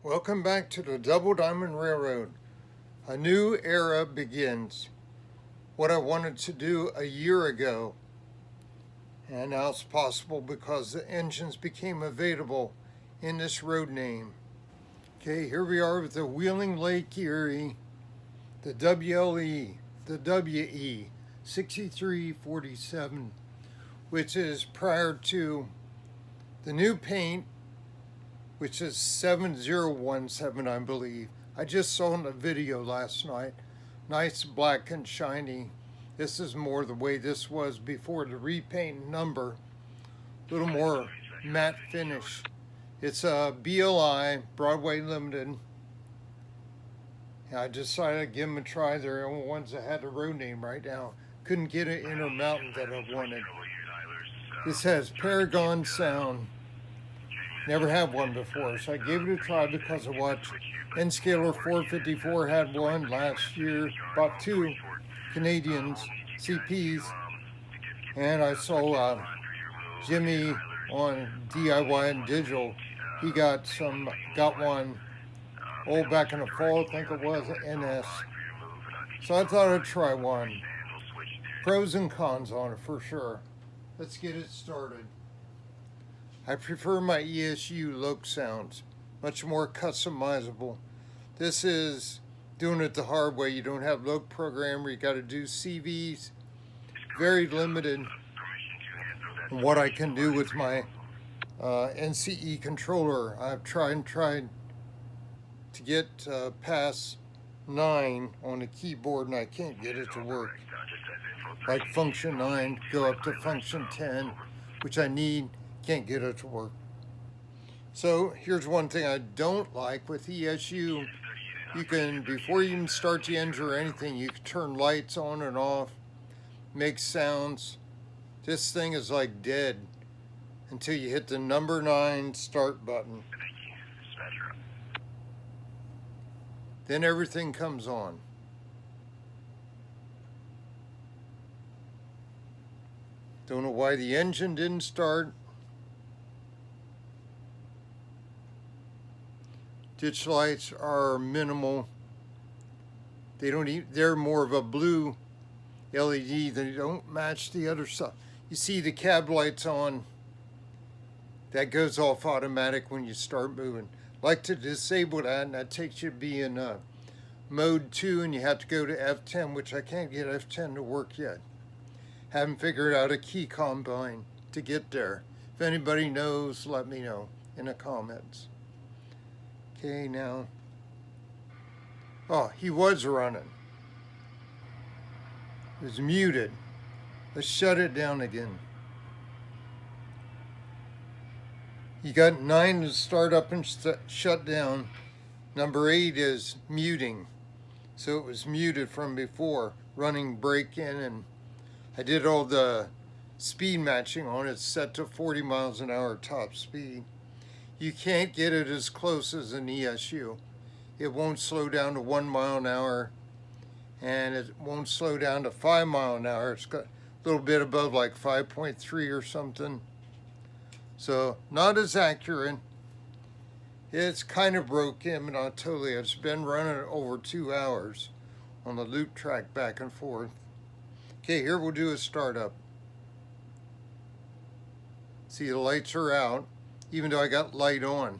Welcome back to the Double Diamond Railroad. A new era begins. What I wanted to do a year ago, and now it's possible because the engines became available in this road name. Okay, here we are with the Wheeling Lake Erie, the WLE, the WE 6347, which is prior to the new paint, which is 7017, I believe. I just saw in the video last night. Nice black and shiny. This is more the way this was before the repaint number. A little more matte finish. It's a BLI, Broadway Limited. I decided to give them a try. They're the only ones that had the road name right now. Couldn't get an Intermountain that I wanted. This has Paragon sound. Never had one before, so I gave it a try because I watched N-Scaler 454 had one last year, bought two Canadians, CPs, and I saw Jimmy on DIY and Digital. He got one back in the fall, I think it was, NS. So I thought I'd try one. Pros and cons on it for sure. Let's get it started. I prefer my ESU Loke sounds, much more customizable. This is doing it the hard way. You don't have Loke programmer, you got to do CVs. Very limited in what I can do with my NCE controller. I've tried to get past 9 on the keyboard and I can't get it to work. Like function 9, go up to function 10, which I need. Can't get it to work. So here's one thing I don't like with ESU. You can, before you even start the engine or anything, you can turn lights on and off, make sounds. This thing is like dead until you hit the number 9 start button. Then everything comes on. Don't know why the engine didn't start. Ditch lights are minimal. They're more of a blue LED. They don't match the other stuff. You see the cab lights on. That goes off automatic when you start moving. Like to disable that, and that takes you to be in mode 2, and you have to go to F10, which I can't get F10 to work yet. Haven't figured out a key combine to get there. If anybody knows, let me know in the comments. Okay, now. Oh, he was running. It was muted. Let's shut it down again. You got 9 to start up and shut down. Number 8 is muting. So it was muted from before, running break in, and I did all the speed matching on it, set to 40 miles an hour top speed. You can't get it as close as an ESU. It won't slow down to 1 mile an hour, and it won't slow down to 5 mile an hour. It's got a little bit above like 5.3 or something. So not as accurate. It's kind of broken, but not totally. It's been running over 2 hours on the loop track back and forth. Okay, here we'll do a startup. See, the lights are out, even though I got light on.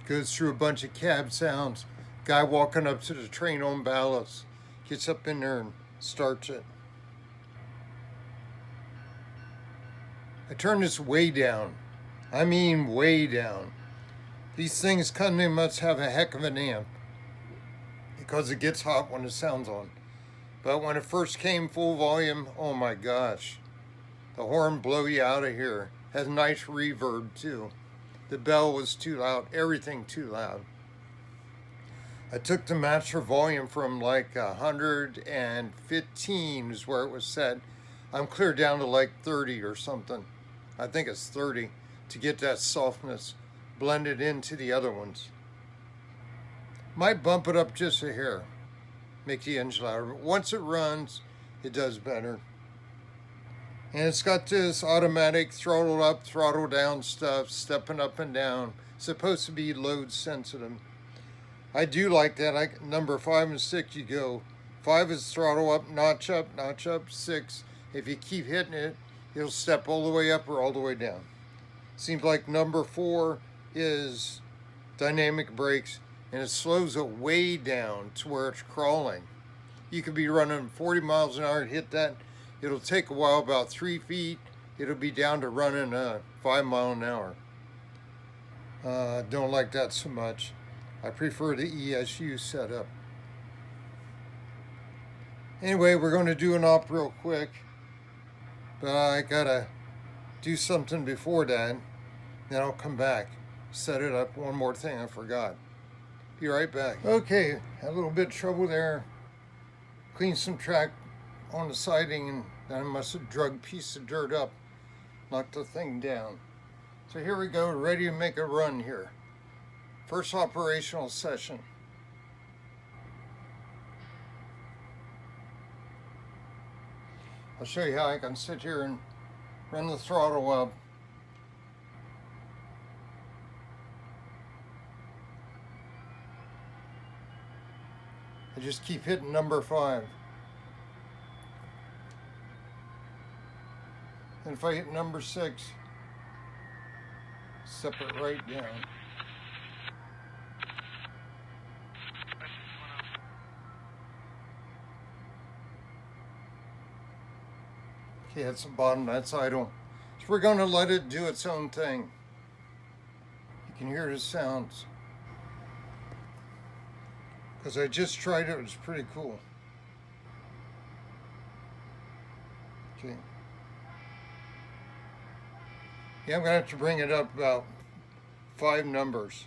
Goes through a bunch of cab sounds. Guy walking up to the train on ballast. Gets up in there and starts it. I turn this way down. I mean way down. These things coming must have a heck of an amp, because it gets hot when the sound's on. But when it first came full volume, oh my gosh. The horn blow you out of here. Has nice reverb too. The bell was too loud. Everything too loud. I took the master volume from like 115 is where it was set. I'm clear down to like 30 or something. I think it's 30 to get that softness blended into the other ones. Might bump it up just a hair, make the engine louder, but once it runs, it does better. And it's got this automatic throttle up, throttle down stuff, stepping up and down. It's supposed to be load sensitive. I do like that. Number 5 and 6, you go. 5 is throttle up, notch up, notch up. 6, if you keep hitting it, it'll step all the way up or all the way down. Seems like number 4 is dynamic brakes, and it slows it way down to where it's crawling. You could be running 40 miles an hour and hit that. It'll take a while, about 3 feet. It'll be down to running 5 miles an hour. Don't like that so much. I prefer the ESU setup. Anyway, we're going to do an op real quick, but I gotta do something before that. Then I'll come back, set it up. One more thing I forgot. Be right back. Okay, had a little bit of trouble there. Cleaned some track on the siding, and then I must have drug a piece of dirt up, knocked the thing down. So here we go, ready to make a run here. First operational session. I'll show you how I can sit here and run the throttle up. I just keep hitting number 5. And if I hit number 6, step it right down. Okay, that's the bottom, that's idle. So we're going to let it do its own thing. You can hear the sounds. Because I just tried it, it was pretty cool. Okay. Yeah, I'm going to have to bring it up about 5 numbers.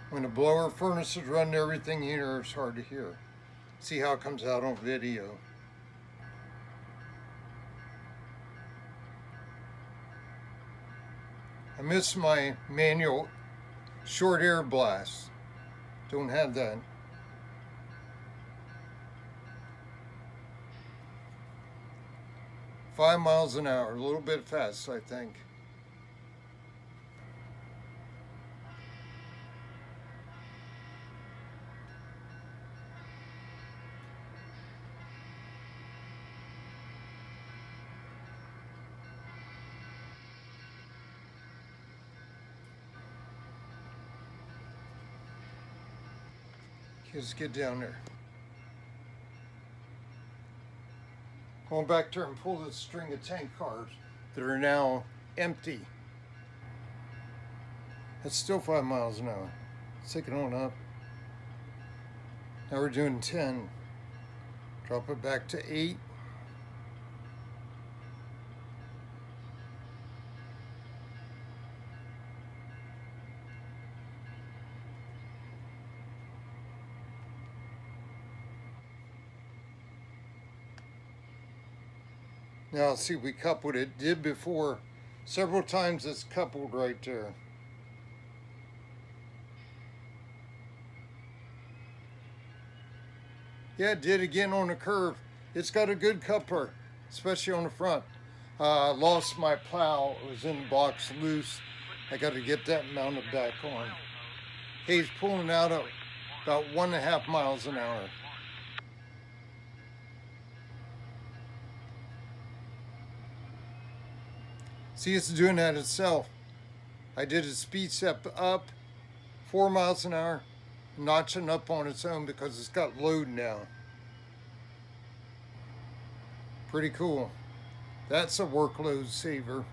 When the blower furnace is running, everything here is hard to hear. See how it comes out on video. I miss my manual short air blast. Don't have that. "5 miles an hour, a little bit fast, I think. Just get down there. Going back there and pull this string of tank cars that are now empty. That's still 5 miles an hour. Let's take it on up. Now we're doing 10. Drop it back to 8. Now see, we coupled it. Did before. Several times it's coupled right there. Yeah, it did again on the curve. It's got a good coupler, especially on the front. Lost my plow. It was in the box loose. I got to get that mounted back on. He's pulling out at about 1.5 miles an hour. See, it's doing that itself. I did a speed step up 4 miles an hour, notching up on its own because it's got load now. Pretty cool. That's a workload saver.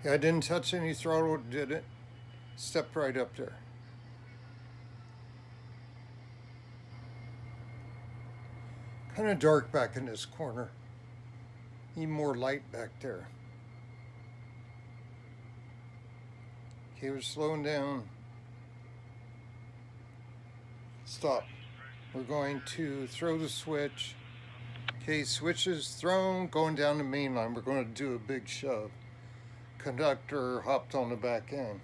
Yeah, I didn't touch any throttle, did it? Stepped right up there. Kind of dark back in this corner. Need more light back there. Okay, we're slowing down. Stop. We're going to throw the switch. Okay, switch is thrown, going down the main line. We're going to do a big shove. Conductor hopped on the back end.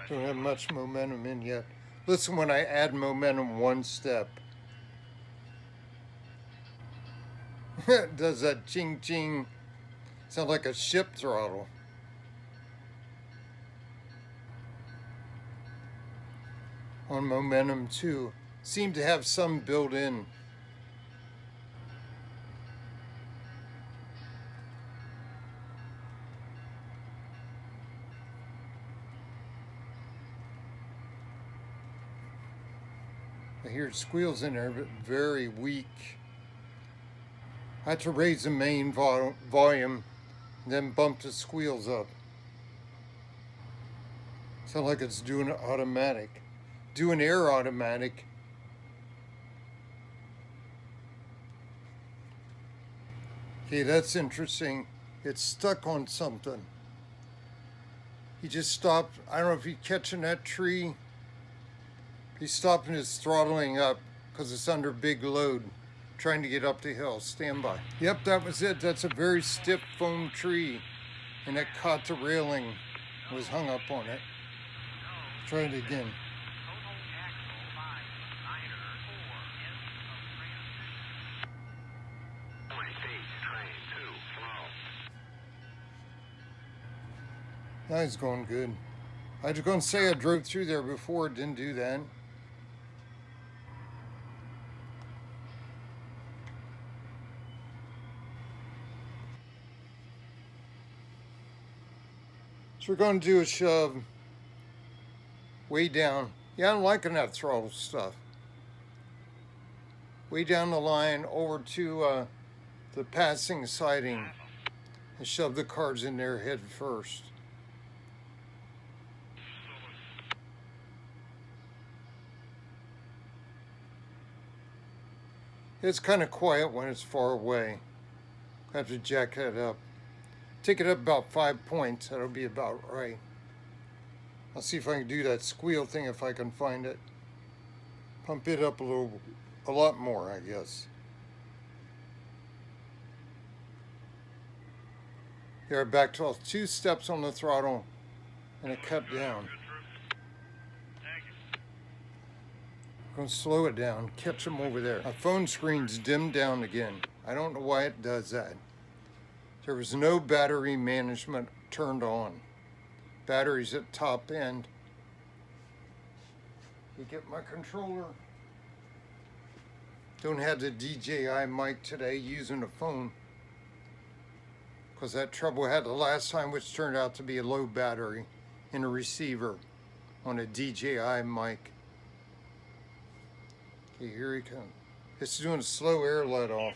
Don't have much momentum in yet. Listen when I add momentum one step. Does that ching ching sound like a ship throttle? On momentum two. Seem to have some built in. I hear squeals in there, but very weak. I had to raise the main volume, then bump the squeals up. Sounds like it's doing it automatic. Doing air automatic. Okay, that's interesting. It's stuck on something. He just stopped. I don't know if he's catching that tree. He's stopping his throttling up because it's under big load, trying to get up the hill. Stand by. Yep, that was it. That's a very stiff foam tree, and it caught the railing, was hung up on it. Try it again. Now he's going good. I was going to say I drove through there before, didn't do that. So we're going to do a shove way down. Yeah, I'm liking that throttle stuff. Way down the line over to the passing siding and shove the cars in there head first. It's kind of quiet when it's far away. I have to jack that up. Take it up about 5 points. That'll be about right. I'll see if I can do that squeal thing if I can find it. Pump it up a lot more, I guess. Here, I backed off 2 steps on the throttle and it cut down. I'm going to slow it down, catch them over there. My phone screen's dimmed down again. I don't know why it does that. There was no battery management turned on. Batteries at top end. You get my controller. Don't have the DJI mic today using a phone, because that trouble I had the last time, which turned out to be a low battery in a receiver on a DJI mic. Okay, here he comes. It's doing a slow air let off.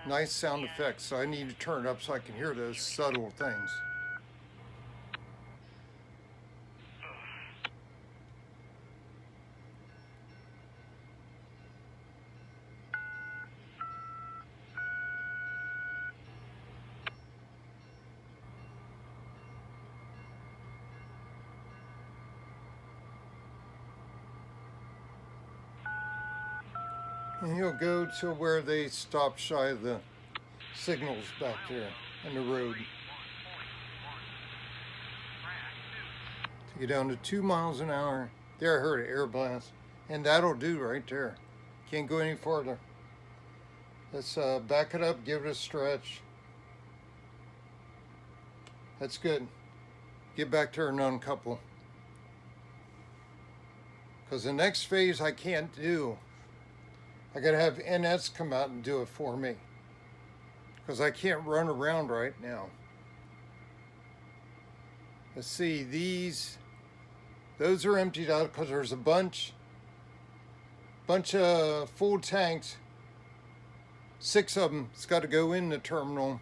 Nice sound effects, so I need to turn it up so I can hear those subtle things. And he'll go to where they stop shy of the signals back there on the road. Take it down to 2 miles an hour. There, I heard an air blast. And that'll do right there. Can't go any farther. Let's back it up, give it a stretch. That's good. Get back to and uncouple. Because the next phase I can't do. I gotta have NS come out and do it for me, because I can't run around right now. Let's see, these Those are emptied out because there's a bunch of full tanks. 6 of them. It's got to go in the terminal,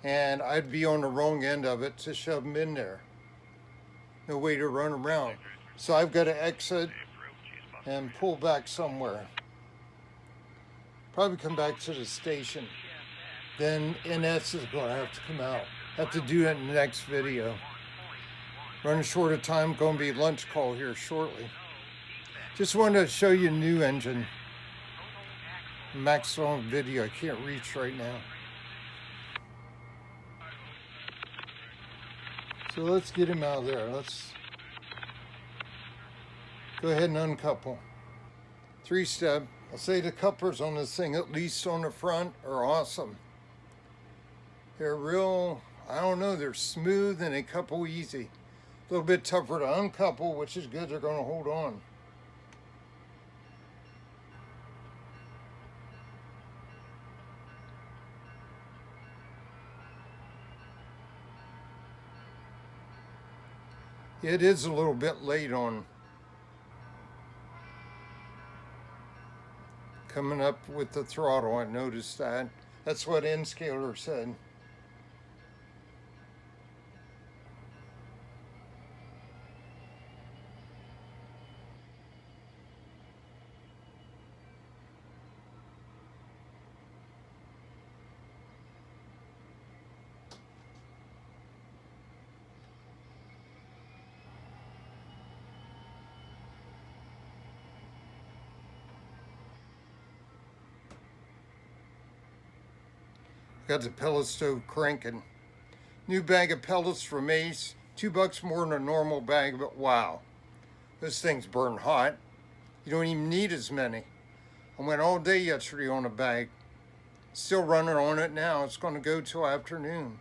and I'd be on the wrong end of it to shove them in there. No way to run around. So I've got to exit and pull back somewhere. Probably come back to the station. Then NS is going to have to come out. Have to do that in the next video. Running short of time, going to be lunch call here shortly. Just wanted to show you a new engine. Maxed on video, I can't reach right now. So let's get him out of there. Let's go ahead and uncouple. 3-step. I'll say the couplers on this thing, at least on the front, are awesome. They're real, I don't know, they're smooth and they couple easy. A little bit tougher to uncouple, which is good, they're going to hold on. It is a little bit late on coming up with the throttle, I noticed that. That's what N-Scaler said. Got the pellet stove cranking. New bag of pellets from Ace. $2 more than a normal bag, but wow. Those things burn hot. You don't even need as many. I went all day yesterday on a bag. Still running on it now. It's going to go till afternoon.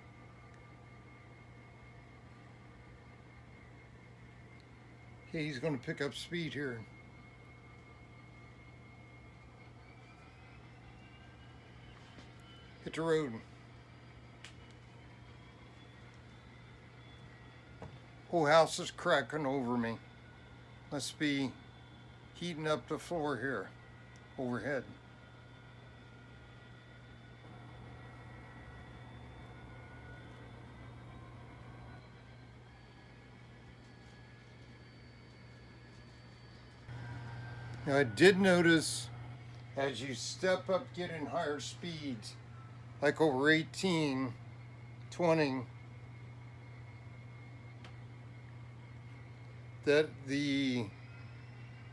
Okay, he's going to pick up speed here. Hit the road. Whole house is cracking over me. Must be heating up the floor here, overhead. Now I did notice as you step up getting higher speeds, like over 18, 20, that the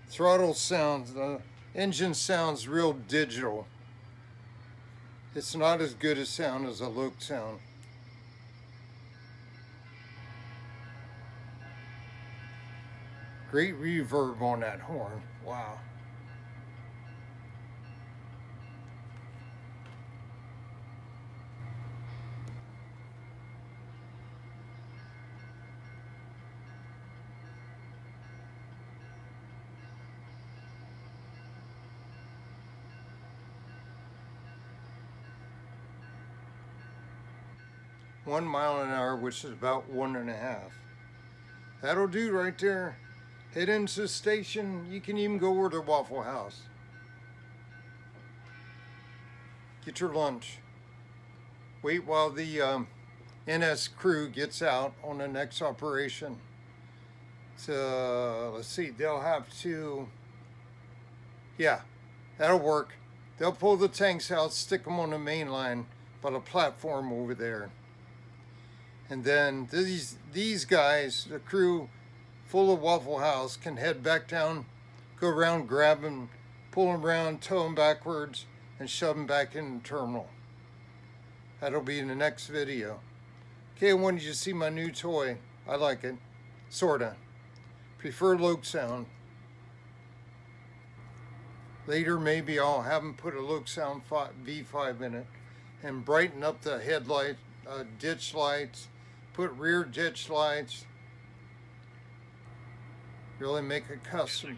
throttle sounds, the engine sounds real digital. It's not as good a sound as a loc sound. Great reverb on that horn, wow. .1 mile an hour, which is about 1.5. That'll do right there. Head into the station. You can even go over to Waffle House. Get your lunch. Wait while the NS crew gets out on the next operation. So let's see, they'll have to, yeah, that'll work. They'll pull the tanks out, stick them on the main line by the platform over there. And then these guys, the crew full of Waffle House, can head back down, go around, grab them, pull them around, tow them backwards, and shove them back in the terminal. That'll be in the next video. Okay, I wanted you to see my new toy. I like it, sorta. Prefer loc sound. Later, maybe I'll have them put a loc sound V5 in it and brighten up the headlight, ditch lights, put rear ditch lights, really make it custom.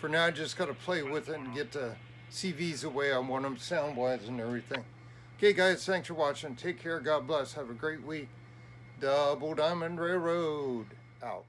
For now, I just got to play with it and get the CVs the way I want them sound-wise and everything. Okay, guys, thanks for watching. Take care. God bless. Have a great week. Double Diamond Railroad out.